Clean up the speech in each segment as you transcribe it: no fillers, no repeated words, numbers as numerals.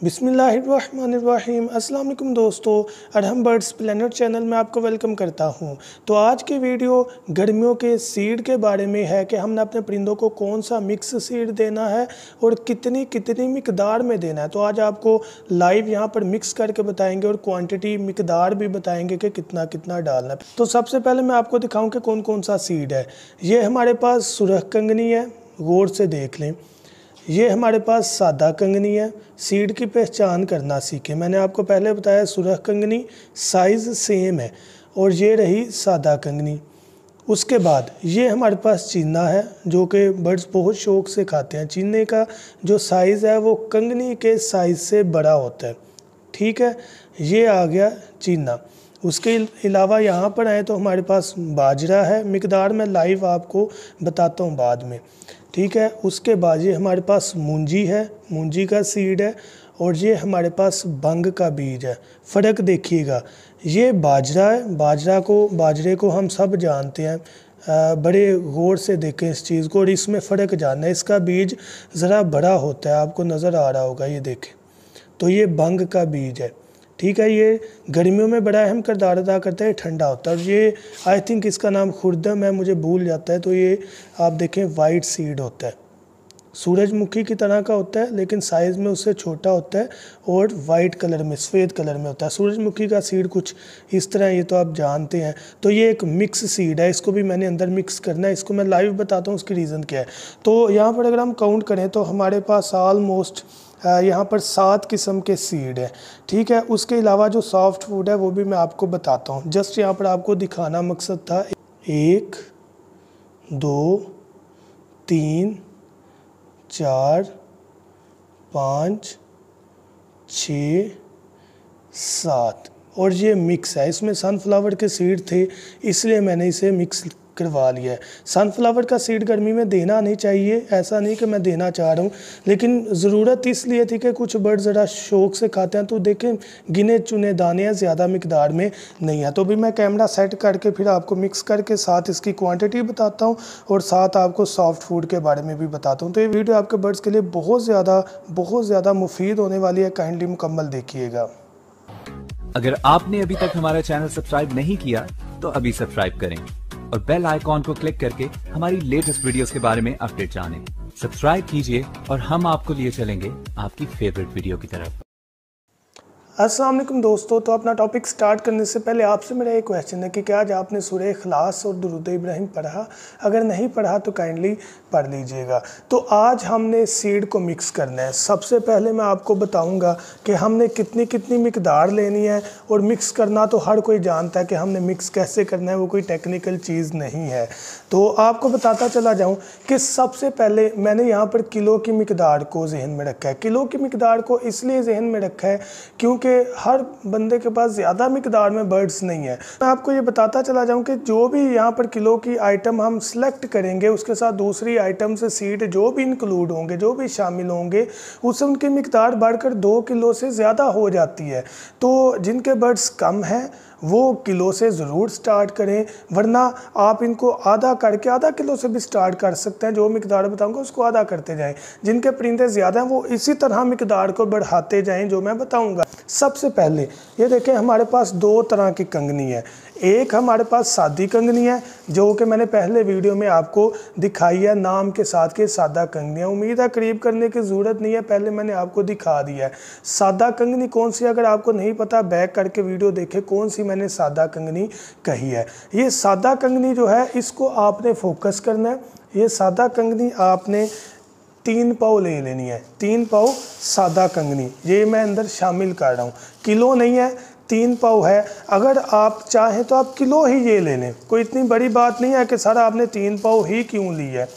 बिस्मिल्लाहिर्रहमानिर्रहीम। अस्सलाम वालेकुम दोस्तों, अरहम बर्ड्स प्लेनेट चैनल में आपको वेलकम करता हूं। तो आज की वीडियो गर्मियों के सीड के बारे में है कि हमने अपने परिंदों को कौन सा मिक्स सीड देना है और कितनी कितनी मिकदार में देना है। तो आज आपको लाइव यहां पर मिक्स करके बताएंगे और क्वांटिटी मिकदार भी बताएंगे कि कितना कितना डालना है। तो सबसे पहले मैं आपको दिखाऊँ कि कौन कौन सा सीड है। ये हमारे पास सुरख कंगनी है, गौर से देख लें। ये हमारे पास सादा कंगनी है। सीड की पहचान करना सीखें। मैंने आपको पहले बताया सुरख कंगनी साइज़ सेम है और ये रही सादा कंगनी। उसके बाद ये हमारे पास चीना है जो कि बर्ड्स बहुत शौक से खाते हैं। चीने का जो साइज़ है वो कंगनी के साइज़ से बड़ा होता है। ठीक है, ये आ गया चीना। उसके अलावा यहाँ पर आए तो हमारे पास बाजरा है। मिकदार में लाइव आपको बताता हूँ बाद में। ठीक है, उसके बाद ये हमारे पास मूंजी है, मूंजी का सीड है और ये हमारे पास भंग का बीज है। फ़र्क देखिएगा, ये बाजरा है। बाजरे को हम सब जानते हैं। बड़े गौर से देखें इस चीज़ को और इसमें फ़र्क जानना है। इसका बीज ज़रा बड़ा होता है, आपको नज़र आ रहा होगा, ये देखें। तो ये भंग का बीज है। ठीक है, ये गर्मियों में बड़ा अहम किरदार अदा करता है, ठंडा होता है। और ये आई थिंक इसका नाम खुर्दम है, मुझे भूल जाता है। तो ये आप देखें वाइट सीड होता है, सूरजमुखी की तरह का होता है लेकिन साइज़ में उससे छोटा होता है और वाइट कलर में, सफ़ेद कलर में होता है। सूरजमुखी का सीड कुछ इस तरह, ये तो आप जानते हैं। तो ये एक मिक्स सीड है, इसको भी मैंने अंदर मिक्स करना है। इसको मैं लाइव बताता हूँ उसकी रीज़न क्या है। तो यहाँ पर अगर हम काउंट करें तो हमारे पास ऑलमोस्ट यहाँ पर 7 किस्म के सीड है। ठीक है, उसके अलावा जो सॉफ्ट फूड है वो भी मैं आपको बताता हूँ। जस्ट यहाँ पर आपको दिखाना मकसद था। 1 2 3 4 5 6 7 और ये मिक्स है। इसमें सनफ्लावर के सीड थे इसलिए मैंने इसे मिक्स करवा लिया है। सनफ्लावर का सीड गर्मी में देना नहीं चाहिए, ऐसा नहीं कि मैं देना चाह रहा हूँ, लेकिन ज़रूरत इसलिए थी कि कुछ बर्ड ज़रा शौक से खाते हैं। तो देखें गिने चुने दाने हैं, ज़्यादा मिकदार में नहीं है। तो भी मैं कैमरा सेट करके फिर आपको मिक्स करके साथ इसकी क्वांटिटी बताता हूँ और साथ आपको सॉफ्ट फूड के बारे में भी बताता हूँ। तो ये वीडियो आपके बर्ड्स के लिए बहुत ज़्यादा मुफीद होने वाली है। काइंडली मुकम्मल देखिएगा। अगर आपने अभी तक हमारा चैनल सब्सक्राइब नहीं किया तो अभी सब्सक्राइब करें और बेल आइकॉन को क्लिक करके हमारी लेटेस्ट वीडियोस के बारे में अपडेट जानें। सब्सक्राइब कीजिए और हम आपको लिए चलेंगे आपकी फेवरेट वीडियो की तरफ। अस्सलाम वालेकुम दोस्तों, तो अपना टॉपिक स्टार्ट करने से पहले आपसे मेरा एक क्वेश्चन है कि आज आपने सूरह इखलास और दुरूद इब्राहिम पढ़ा? अगर नहीं पढ़ा तो काइंडली पढ़ लीजिएगा। तो आज हमने सीड को मिक्स करना है। सबसे पहले मैं आपको बताऊंगा कि हमने कितनी कितनी मिकदार लेनी है। और मिक्स करना तो हर कोई जानता है कि हमने मिक्स कैसे करना है, वो कोई टेक्निकल चीज़ नहीं है। तो आपको बताता चला जाऊँ कि सबसे पहले मैंने यहाँ पर किलो की मिकदार को जहन में रखा है। किलो की मिकदार को इसलिए जहन में रखा है क्योंकि हर बंदे के पास ज़्यादा मिकदार में बर्ड्स नहीं है। मैं आपको ये बताता चला जाऊं कि जो भी यहाँ पर किलो की आइटम हम सिलेक्ट करेंगे उसके साथ दूसरी आइटम से सीड जो भी इंक्लूड होंगे, जो भी शामिल होंगे, उससे उनकी मिकदार बढ़कर 2 किलो से ज़्यादा हो जाती है। तो जिनके बर्ड्स कम हैं वो किलो से ज़रूर स्टार्ट करें, वरना आप इनको आधा करके आधा किलो से भी स्टार्ट कर सकते हैं। जो मिकदार बताऊंगा उसको आधा करते जाएं। जिनके परिंदे ज़्यादा हैं वो इसी तरह मिकदार को बढ़ाते जाएं जो मैं बताऊंगा। सबसे पहले ये देखें, हमारे पास 2 तरह की कंगनी है। एक हमारे पास सादी कंगनी है जो कि मैंने पहले वीडियो में आपको दिखाई है नाम के साथ के सादा कंगनी है। उम्मीद है करीब करने की ज़रूरत नहीं है, पहले मैंने आपको दिखा दिया है। सादा कंगनी कौन सी, अगर आपको नहीं पता बैक करके वीडियो देखें कौन सी मैंने सादा कंगनी कही है। ये सादा कंगनी जो है इसको आपने फोकस करना है। ये सादा कंगनी आपने 3 पाव ले लेनी है। 3 पाव सादा कंगनी ये मैं अंदर शामिल कर रहा हूँ। किलो नहीं है, 3 पाव है। अगर आप चाहें तो आप किलो ही ये ले लें, कोई इतनी बड़ी बात नहीं है कि सर आपने 3 पाव ही क्यों ली है।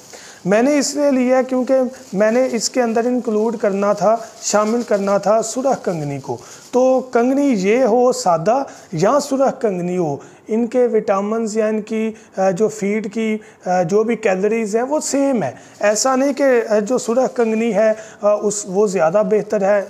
मैंने इसलिए लिया क्योंकि मैंने इसके अंदर इंक्लूड करना था, शामिल करना था सुरख कंगनी को। तो कंगनी ये हो सादा या सुरख कंगनी हो, इनके विटामिन्स या इनकी जो फीड की जो भी कैलोरीज़ हैं वो सेम है। ऐसा नहीं कि जो सुरख कंगनी है वो ज़्यादा बेहतर है,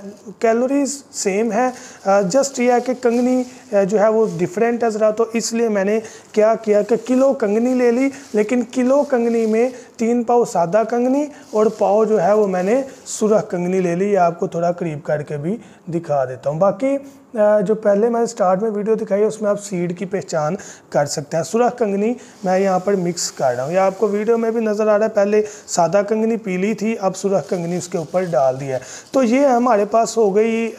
कैलोरीज़ सेम है। जस्ट ये है कि कंगनी जो है वो डिफरेंट है ज़रा, तो इसलिए मैंने क्या किया कि किलो कंगनी ले ली, लेकिन किलो कंगनी में 3 पाव सादा कंगनी और पाव जो है वो मैंने सुरख कंगनी ले ली। आपको थोड़ा करीब करके भी दिखा देता हूँ। बाकी जो पहले मैंने स्टार्ट में वीडियो दिखाई है उसमें आप सीड की पहचान कर सकते हैं। सुरख कंगनी मैं यहाँ पर मिक्स कर रहा हूँ, या आपको वीडियो में भी नज़र आ रहा है, पहले सादा कंगनी पीली थी, अब सुरख कंगनी उसके ऊपर डाल दिया है। तो ये हमारे पास हो गई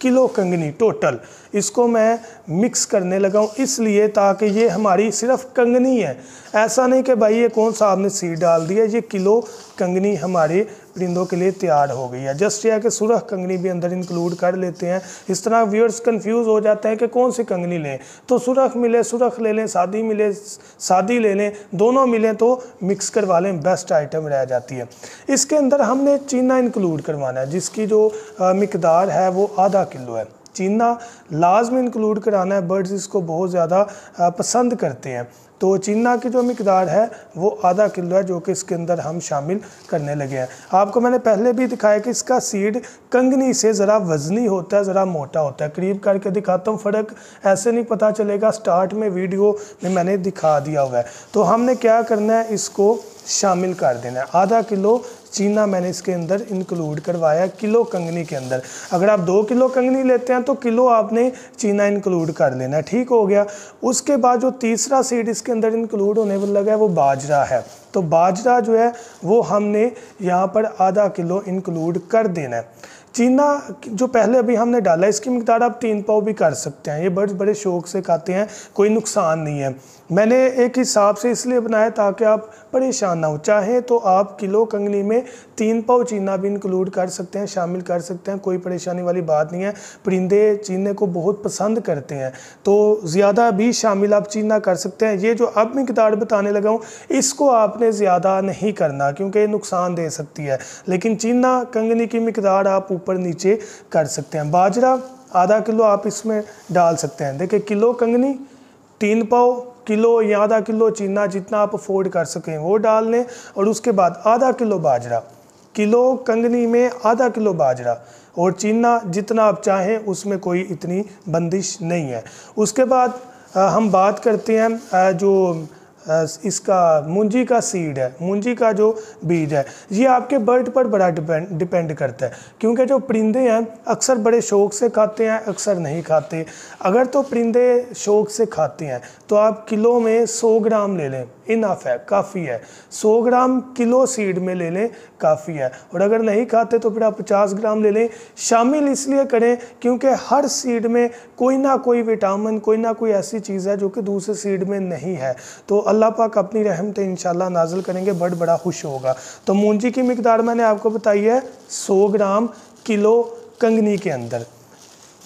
किलो कंगनी टोटल। इसको मैं मिक्स करने लगा हूँ इसलिए ताकि ये हमारी सिर्फ कंगनी है, ऐसा नहीं कि भाई ये कौन सा आपने सीड डाल दिया। ये किलो कंगनी हमारे परिंदों के लिए तैयार हो गई है। जस्ट यह कि सुरख कंगनी भी अंदर इंक्लूड कर लेते हैं। इस तरह व्यूअर्स कंफ्यूज हो जाते हैं कि कौन सी कंगनी लें, तो सुरख मिले सुरख ले लें, शादी मिले शादी ले लें, दोनों मिलें तो मिक्स करवा लें, बेस्ट आइटम रह जाती है। इसके अंदर हमने चीना इंक्लूड करवाना है जिसकी जो मिकदार है वो आधा किलो है। चीना लाजमी इंक्लूड कराना है, बर्ड्स इसको बहुत ज़्यादा पसंद करते हैं। तो चीना की जो मिकदार है वो आधा किलो है, जो कि इसके अंदर हम शामिल करने लगे हैं। आपको मैंने पहले भी दिखाया कि इसका सीड कंगनी से ज़रा वज़नी होता है, ज़रा मोटा होता है। करीब करके दिखाता हूँ, फ़र्क ऐसे नहीं पता चलेगा, स्टार्ट में वीडियो में मैंने दिखा दिया हुआ है। तो हमने क्या करना है, इसको शामिल कर देना है। आधा किलो चीना मैंने इसके अंदर इंक्लूड करवाया किलो कंगनी के अंदर। अगर आप 2 किलो कंगनी लेते हैं तो किलो आपने चीना इंक्लूड कर लेना है, ठीक हो गया। उसके बाद जो तीसरा सीड इसके अंदर इंक्लूड होने लगा है वो बाजरा है। तो बाजरा जो है वो हमने यहाँ पर आधा किलो इंक्लूड कर देना है। चीना जो पहले अभी हमने डाला इसकी मिकदार आप 3 पाव भी कर सकते हैं, ये बर्ड्स बड़े शौक से खाते हैं, कोई नुकसान नहीं है। मैंने एक हिसाब से इसलिए बनाया ताकि आप परेशान ना हो। चाहे तो आप किलो कंगनी में 3 पाव चीना भी इंक्लूड कर सकते हैं, शामिल कर सकते हैं, कोई परेशानी वाली बात नहीं है। परिंदे चीने को बहुत पसंद करते हैं, तो ज़्यादा भी शामिल आप चीना कर सकते हैं। ये जो अब मिकदार बताने लगा हूँ इसको आपने ज़्यादा नहीं करना क्योंकि ये नुकसान दे सकती है, लेकिन चीना कंगनी की मिकदार आप ऊपर नीचे कर सकते हैं। बाजरा आधा किलो आप इसमें डाल सकते हैं। देखिए किलो कंगनी 3 पाव, किलो या आधा किलो चीना, जितना आप अफोर्ड कर सकें वो डाल लें। और उसके बाद आधा किलो बाजरा, किलो कंगनी में आधा किलो बाजरा, और चीना जितना आप चाहें, उसमें कोई इतनी बंदिश नहीं है। उसके बाद हम बात करते हैं जो इसका मूंजी का सीड है, मूंजी का जो बीज है, ये आपके बर्ड पर बड़ा डिपेंड करता है, क्योंकि जो परिंदे हैं अक्सर बड़े शौक से खाते हैं, अक्सर नहीं खाते। अगर तो परिंदे शौक से खाते हैं तो आप किलो में 100 ग्राम ले लें, इनफ है, काफ़ी है। 100 ग्राम किलो सीड में ले लें, काफ़ी है। और अगर नहीं खाते तो फिर आप 50 ग्राम ले लें। शामिल इसलिए करें क्योंकि हर सीड में कोई ना कोई विटामिन, कोई ना कोई ऐसी चीज़ है जो कि दूसरे सीड में नहीं है। तो अल्लाह पाक अपनी रहमतें इंशाल्लाह नाजिल करेंगे, बर्ड बड़ा खुश होगा। तो मूंजी की मिकदार मैंने आपको बताई है 100 ग्राम किलो कंगनी के अंदर।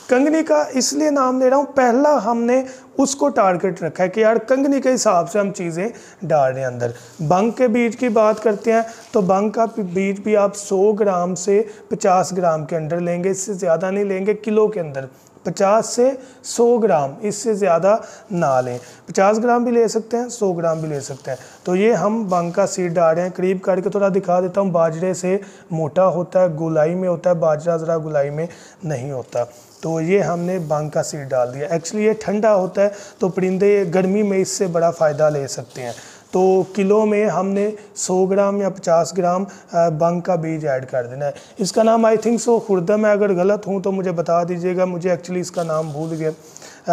कंगनी का इसलिए नाम ले रहा हूँ, पहला हमने उसको टारगेट रखा है कि यार कंगनी के हिसाब से हम चीज़ें डाल रहे हैं अंदर। बंग के बीज की बात करते हैं तो बंग का बीज भी आप 100 ग्राम से 50 ग्राम के अंदर लेंगे, इससे ज़्यादा नहीं लेंगे। किलो के अंदर 50 से 100 ग्राम, इससे ज़्यादा ना लें। 50 ग्राम भी ले सकते हैं, 100 ग्राम भी ले सकते हैं। तो ये हम बंग का सीड डाल रहे हैं। करीब करके थोड़ा दिखा देता हूँ, बाजरे से मोटा होता है, गुलाई में होता है, बाजरा ज़रा गुलाई में नहीं होता। तो ये हमने बंग का सीड डाल दिया। एक्चुअली ये ठंडा होता है तो परिंदे गर्मी में इससे बड़ा फ़ायदा ले सकते हैं। तो किलो में हमने 100 ग्राम या 50 ग्राम बंग का बीज ऐड कर देना है। इसका नाम आई थिंक सो खुर्दम है, अगर गलत हूँ तो मुझे बता दीजिएगा, मुझे एक्चुअली इसका नाम भूल गया।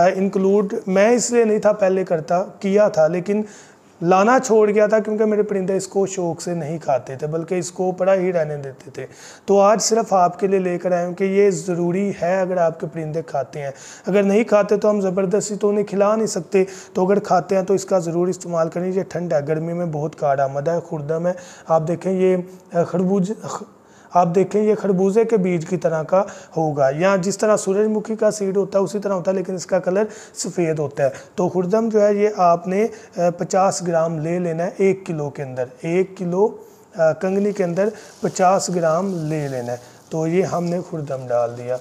इंक्लूड मैं इसलिए नहीं था पहले किया था, लेकिन लाना छोड़ गया था क्योंकि मेरे परिंदे इसको शौक से नहीं खाते थे, बल्कि इसको पड़ा ही रहने देते थे। तो आज सिर्फ आपके लिए लेकर आए हूँ कि ये ज़रूरी है अगर आपके परिंदे खाते हैं। अगर नहीं खाते तो हम ज़बरदस्ती तो उन्हें खिला नहीं सकते, तो अगर खाते हैं तो इसका ज़रूर इस्तेमाल करें। ये ठंड है, गर्मी में बहुत कारआमद है, खुर्दम है। आप देखें ये खरबूजे के बीज की तरह का होगा, या जिस तरह सूरजमुखी का सीड होता है उसी तरह होता है, लेकिन इसका कलर सफ़ेद होता है। तो खुर्दम जो है ये आपने 50 ग्राम ले लेना है 1 किलो के अंदर। 1 किलो कंगनी के अंदर 50 ग्राम ले लेना है। तो ये हमने खुर्दम डाल दिया।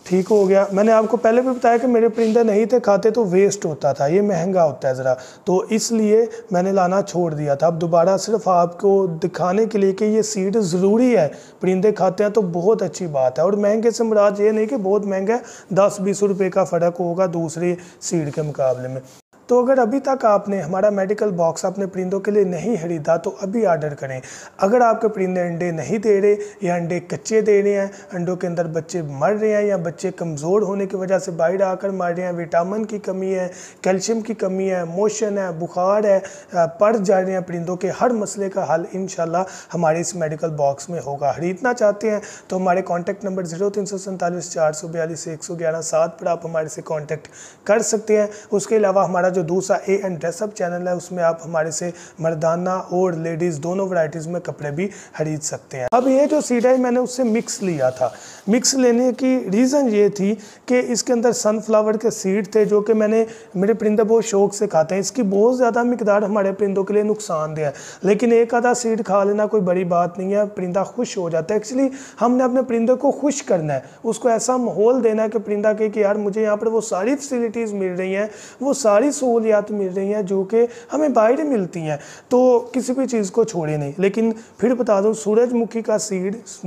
ठीक हो गया। मैंने आपको पहले भी बताया कि मेरे परिंदे नहीं थे खाते तो वेस्ट होता था, ये महंगा होता है ज़रा, तो इसलिए मैंने लाना छोड़ दिया था। अब दोबारा सिर्फ आपको दिखाने के लिए कि ये सीड ज़रूरी है, परिंदे खाते हैं तो बहुत अच्छी बात है। और महंगे से मुराद ये नहीं कि बहुत महंगा है, 10-20 रुपये का फ़र्क होगा दूसरे सीड के मुकाबले में। तो अगर अभी तक आपने हमारा मेडिकल बॉक्स अपने परिंदों के लिए नहीं खरीदा तो अभी ऑर्डर करें। अगर आपके परिंदे अंडे नहीं दे रहे या अंडे कच्चे दे रहे हैं, अंडों के अंदर बच्चे मर रहे हैं या बच्चे कमज़ोर होने की वजह से बाहर आकर मर रहे हैं, विटामिन की कमी है, कैल्शियम की कमी है, मोशन है, बुखार है, पड़ जा रहे हैं परिंदों के, हर मसले का हल इंशाल्लाह हमारे इस मेडिकल बॉक्स में होगा। खरीदना चाहते हैं तो हमारे कॉन्टैक्ट नंबर 0347 442 111 7 पर आप हमारे से कॉन्टैक्ट कर सकते हैं। उसके अलावा हमारा जो दूसरा एएन ड्रेसअप चैनल है उसमें आप हमारे से मर्दाना और लेडीज़ दोनों वैरायटीज़ में कपड़े भी खरीद सकते हैं। अब ये जो सीड है मैंने उससे मिक्स लिया था। मिक्स लेने की रीज़न ये थी कि इसके अंदर सनफ्लावर के सीड थे जो कि मेरे परिंदे बहुत शौक से खाते हैं। इसकी बहुत ज़्यादा मिकदार हमारे परिंदों के लिए नुकसानदेह है, लेकिन एक आधा सीड खा लेना कोई बड़ी बात नहीं है, परिंदा खुश हो जाता है। एक्चुअली हमने अपने परिंदे को खुश करना है, उसको ऐसा माहौल देना है कि परिंदा कहे कि यार मुझे यहाँ पर वो सारी फैसिलिटीज़ मिल रही हैं, वो सारी सहूलियात मिल रही हैं जो कि हमें बाहर मिलती हैं, तो किसी भी चीज़ को छोड़े नहीं। लेकिन फिर बता दूं, सूरजमुखी का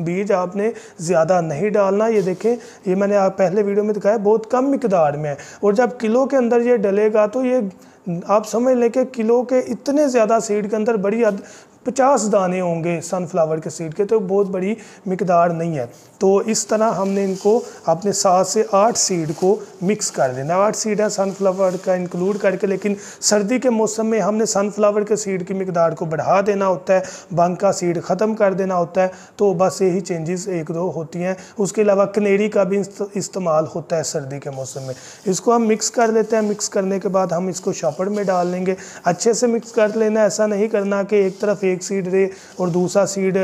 बीज आपने ज़्यादा नहीं डालना। ये देखें, ये मैंने आप पहले वीडियो में दिखाया, बहुत कम मिकदार में है, और जब किलो के अंदर ये डलेगा तो ये आप समझ लें कि किलो के इतने ज़्यादा सीड के अंदर 50 दाने होंगे सनफ्लावर के सीड के, तो बहुत बड़ी मिकदार नहीं है। तो इस तरह हमने इनको अपने 7 से 8 सीड को मिक्स कर देना। 8 सीड है सनफ्लावर का इंक्लूड करके, लेकिन सर्दी के मौसम में हमने सनफ्लावर के सीड की मिकदार को बढ़ा देना होता है, बंग का सीड ख़त्म कर देना होता है। तो बस यही चेंजेस 1-2 होती हैं। उसके अलावा कनेरी का भी इस्तेमाल होता है सर्दी के मौसम में। इसको हम मिक्स कर लेते हैं। मिक्स करने के बाद हम इसको शॉपर में डाल लेंगे। अच्छे से मिक्स कर लेना, ऐसा नहीं करना कि एक तरफ एक सीड दे और दूसरा सीड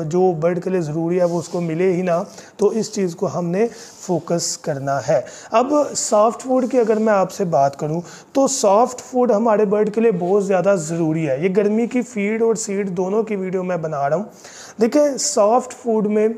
जो बर्ड के लिए ज़रूरी है वो उसको मिले ही ना। तो इस चीज़ को हमने फोकस करना है। अब सॉफ्ट फूड की अगर मैं आपसे बात करूं तो सॉफ्ट फूड हमारे बर्ड के लिए बहुत ज़्यादा ज़रूरी है। ये गर्मी की फीड और सीड दोनों की वीडियो मैं बना रहा हूँ। देखिए, सॉफ्ट फूड में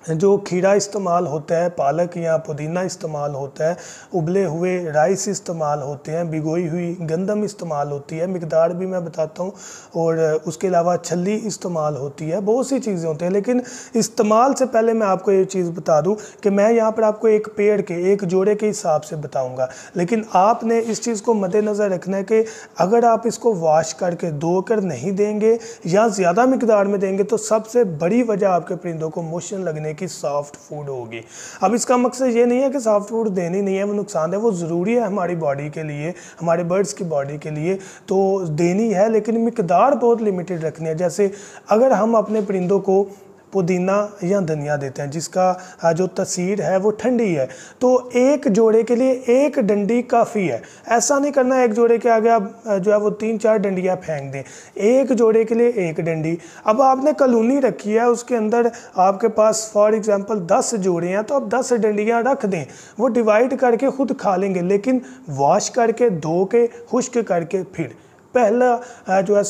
जो खीरा इस्तेमाल होता है, पालक या पुदीना इस्तेमाल होता है, उबले हुए राइस इस्तेमाल होते हैं, भिगोई हुई गंदम इस्तेमाल होती है, मिकदार भी मैं बताता हूँ, और उसके अलावा छल्ली इस्तेमाल होती है, बहुत सी चीज़ें होती हैं। लेकिन इस्तेमाल से पहले मैं आपको ये चीज़ बता दूँ कि मैं यहाँ पर आपको एक पेड़ के एक जोड़े के हिसाब से बताऊँगा, लेकिन आपने इस चीज़ को मद्देनज़र रखना है कि अगर आप इसको वॉश करके धोकर नहीं देंगे या ज़्यादा मिकदार में देंगे तो सबसे बड़ी वजह आपके परिंदों को मोशन लगने की सॉफ्ट फूड होगी। अब इसका मकसद ये नहीं है कि सॉफ्ट फूड देनी नहीं है, वो नुकसान है, वो ज़रूरी है हमारी बॉडी के लिए, हमारे बर्ड्स की बॉडी के लिए, तो देनी है, लेकिन मिकदार बहुत लिमिटेड रखनी है। जैसे अगर हम अपने परिंदों को पुदीना या धनिया देते हैं जिसका जो तसीर है वो ठंडी है, तो एक जोड़े के लिए एक डंडी काफ़ी है। ऐसा नहीं करना एक जोड़े के आगे आप जो है वो 3-4 डंडियाँ फेंक दें, एक जोड़े के लिए एक डंडी। अब आपने कॉलोनी रखी है, उसके अंदर आपके पास फॉर एग्जांपल 10 जोड़े हैं, तो आप 10 डंडियाँ रख दें, वो डिवाइड करके खुद खा लेंगे, लेकिन वॉश करके धो के खुश्क करके फिर पहला जो है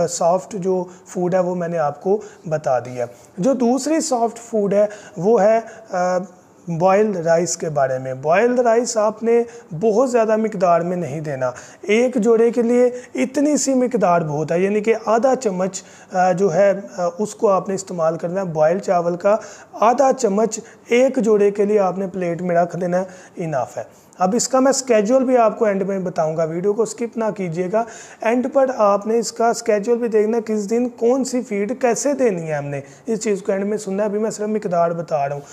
सॉफ्ट जो फूड है वो मैंने आपको बता दिया। जो दूसरी सॉफ्ट फूड है वो है बॉयल्ड राइस के बारे में। बॉयल्ड राइस आपने बहुत ज़्यादा मिकदार में नहीं देना, एक जोड़े के लिए इतनी सी मिकदार बहुत है, यानी कि आधा चम्मच जो है उसको आपने इस्तेमाल करना है। बॉयल्ड चावल का आधा चम्मच एक जोड़े के लिए आपने प्लेट में रख देना, इनाफ है। अब इसका मैं स्केड्यूल भी आपको एंड में बताऊंगा, वीडियो को स्किप ना कीजिएगा, एंड पर आपने इसका स्केड्यूल भी देखना, किस दिन कौन सी फीड कैसे देनी है, हमने इस चीज़ को एंड में सुनना है। अभी मैं सिर्फ मिकदार बता रहा हूँ।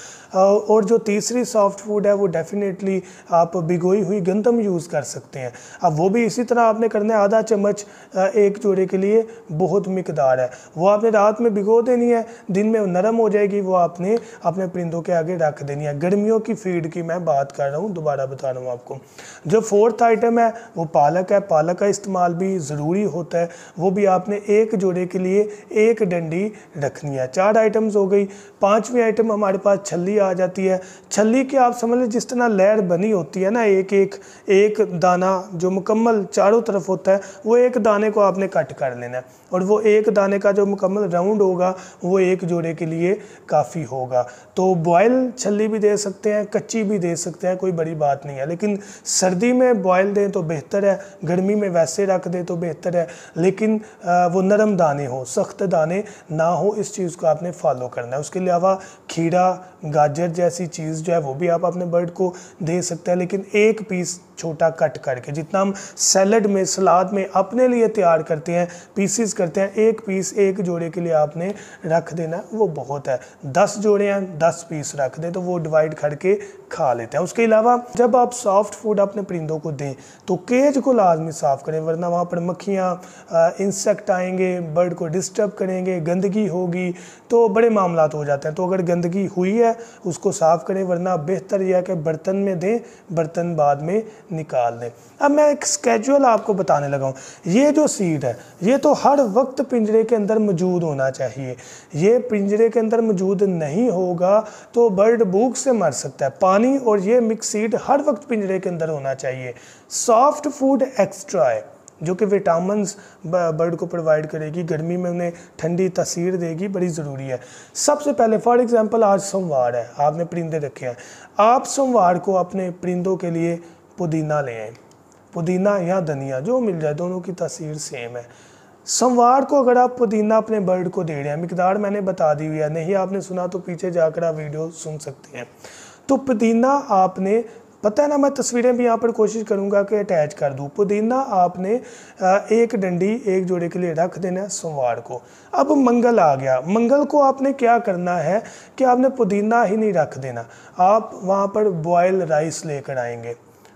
और जो तीसरी सॉफ्ट फूड है वो डेफिनेटली आप भिगोई हुई गंदम यूज़ कर सकते हैं। अब वो भी इसी तरह आपने करना है, आधा चम्मच एक जोड़े के लिए बहुत मिकदार है, वो आपने रात में भिगो देनी है, दिन में नरम हो जाएगी, वो आपने अपने परिंदों के आगे रख देनी है। गर्मियों की फीड की मैं बात कर रहा हूँ, दोबारा बता रहा हूँ आपको। जो फोर्थ आइटम है वो पालक है। पालक का इस्तेमाल भी ज़रूरी होता है, वो भी आपने एक जोड़े के लिए एक डंडी रखनी है। 4 आइटम्स हो गई। 5वीं आइटम हमारे पास छल्ली आ जाती है। छल्ली के आप समझ लें जिस तरह लहर बनी होती है ना, एक दाना जो मुकम्मल चारों तरफ होता है, वो एक दाने को आपने कट कर लेना है और वो एक दाने का जो मुकम्मल राउंड होगा वो एक जोड़े के लिए काफ़ी होगा। तो बॉयल छल्ली भी दे सकते हैं, कच्ची भी दे सकते हैं, कोई बड़ी बात नहीं है, लेकिन सर्दी में बॉयल दें तो बेहतर है, गर्मी में वैसे रख दें तो बेहतर है, लेकिन वो नरम दाने हो, सख्त दाने ना हो, इस चीज़ को आपने फॉलो करना है। उसके अलावा खीरा, गाजर जैसी चीज़ जो है वो भी आप अपने बर्ड को दे सकते हैं, लेकिन एक पीस छोटा कट करके, जितना हम सैलड में, सलाद में अपने लिए तैयार करते हैं, पीसीस करते हैं, एक पीस एक जोड़े के लिए आपने रख देना, वो बहुत है। 10 जोड़े हैं, 10 पीस रख दें तो वो डिवाइड करके खा लेते हैं। उसके अलावा जब आप सॉफ्ट फूड अपने परिंदों को दें तो केज को लाजमी साफ़ करें, वरना वहाँ पर मक्खियाँ, इंसेक्ट आएंगे, बर्ड को डिस्टर्ब करेंगे, गंदगी होगी तो बड़े मामलात हो जाते हैं। तो अगर गंदगी हुई है उसको साफ़ करें, वरना बेहतर यह है कि बर्तन में दें, बर्तन बाद में निकाल दें। अब मैं एक स्केड्यूल आपको बताने लगा हूँ। ये जो सीड है ये तो हर वक्त पिंजरे के अंदर मौजूद होना चाहिए। ये पिंजरे के अंदर मौजूद नहीं होगा तो बर्ड भूख से मर सकता है। पानी और ये मिक्स सीड हर वक्त पिंजरे के अंदर होना चाहिए। सॉफ्ट फूड एक्स्ट्रा है जो कि विटामिन्स बर्ड को प्रोवाइड करेगी, गर्मी में उन्हें ठंडी तासीर देगी, बड़ी ज़रूरी है। सबसे पहले फॉर एग्जांपल आज सोमवार है, आपने परिंदे रखे हैं, आप सोमवार को अपने परिंदों के लिए पुदीना ले आए। पुदीना या धनिया जो मिल जाए, दोनों की तासीर सेम है। सोमवार को अगर आप पुदीना अपने बर्ड को दे रहे हैं, मिकदार मैंने बता दी हुई है, नहीं आपने सुना तो पीछे जाकर आप वीडियो सुन सकते हैं। तो पुदीना आपने, पता है ना, मैं तस्वीरें भी यहाँ पर कोशिश करूँगा कि अटैच कर दूँ। पुदीना आपने एक डंडी एक जोड़े के लिए रख देना है सोमवार को। अब मंगल आ गया, मंगल को आपने क्या करना है कि आपने पुदीना ही नहीं रख देना, आप वहाँ पर बॉयल राइस लेकर आएंगे,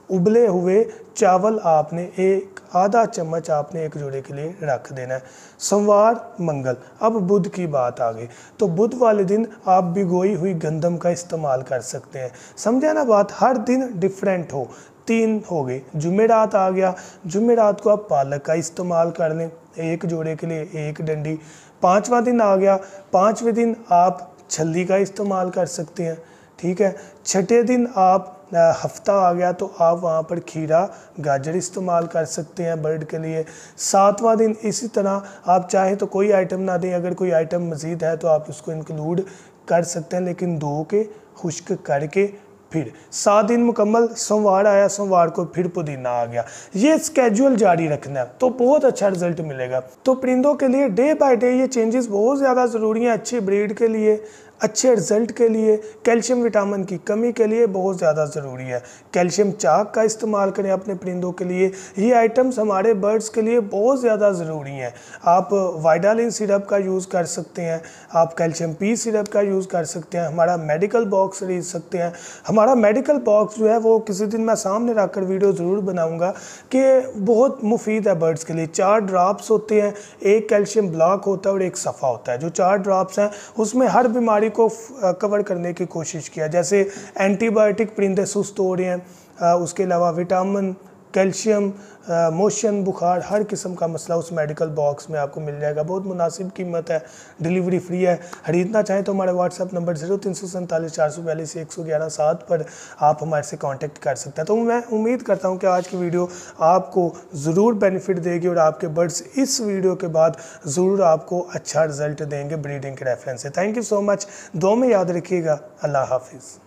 उबले हुए चावल आपने एक आधा चम्मच आपने एक जोड़े के लिए रख देना है। सोमवार, मंगल। अब बुध की बात आ गई तो बुध वाले दिन आप भिगोई हुई गंदम का इस्तेमाल कर सकते हैं। समझे ना बात, हर दिन डिफरेंट हो। 3 हो गए। जुमेरात आ गया, जुमेरात को आप पालक का इस्तेमाल कर लें, एक जोड़े के लिए एक डंडी। 5वां दिन आ गया, 5वें दिन आप छल्ली का इस्तेमाल कर सकते हैं, ठीक है। 6ठे दिन आप हफ्ता आ गया तो आप वहाँ पर खीरा, गाजर इस्तेमाल कर सकते हैं बर्ड के लिए। 7वां दिन इसी तरह आप चाहें तो कोई आइटम ना दें, अगर कोई आइटम मज़ीद है तो आप उसको इंक्लूड कर सकते हैं, लेकिन धो के खुश्क करके फिर 7 दिन मुकम्मल। सोमवार आया, सोमवार को फिर पुदीना आ गया। ये स्केड्यूल जारी रखना है तो बहुत अच्छा रिजल्ट मिलेगा। तो परिंदों के लिए डे बाय डे ये चेंजेस बहुत ज़्यादा ज़रूरी हैं, अच्छी ब्रीड के लिए, अच्छे रिजल्ट के लिए, कैल्शियम विटामिन की कमी के लिए बहुत ज़्यादा ज़रूरी है। कैल्शियम चाक का इस्तेमाल करें अपने परिंदों के लिए, ये आइटम्स हमारे बर्ड्स के लिए बहुत ज़्यादा ज़रूरी हैं। आप वाइडालिन सिरप का यूज़ कर सकते हैं, आप कैल्शियम पी सिरप का यूज़ कर सकते हैं, हमारा मेडिकल बॉक्स खरीद सकते हैं। हमारा मेडिकल बॉक्स जो है वो किसी दिन मैं सामने रखकर वीडियो ज़रूर बनाऊँगा कि बहुत मुफीद है बर्ड्स के लिए। 4 ड्रॉप्स होते हैं, एक कैल्शियम ब्लॉक होता है और एक सफ़ा होता है। जो 4 ड्रॉप्स हैं उसमें हर बीमारी को कवर करने की कोशिश किया, जैसे एंटीबायोटिक परिंदे सुस्त हो रहे हैं, उसके अलावा विटामिन, कैल्शियम, मोशन, बुखार, हर किस्म का मसला उस मेडिकल बॉक्स में आपको मिल जाएगा। बहुत मुनासिब कीमत है, डिलीवरी फ्री है। खरीदना चाहें तो हमारे व्हाट्सएप नंबर 0347 442 111 7 पर आप हमारे से कांटेक्ट कर सकते हैं। तो मैं उम्मीद करता हूं कि आज की वीडियो आपको ज़रूर बेनिफिट देगी और आपके बर्ड्स इस वीडियो के बाद ज़रूर आपको अच्छा रिजल्ट देंगे ब्रीडिंग के रेफरेंस से। थैंक यू सो मच, दुआ में याद रखिएगा। अल्लाह हाफिज़।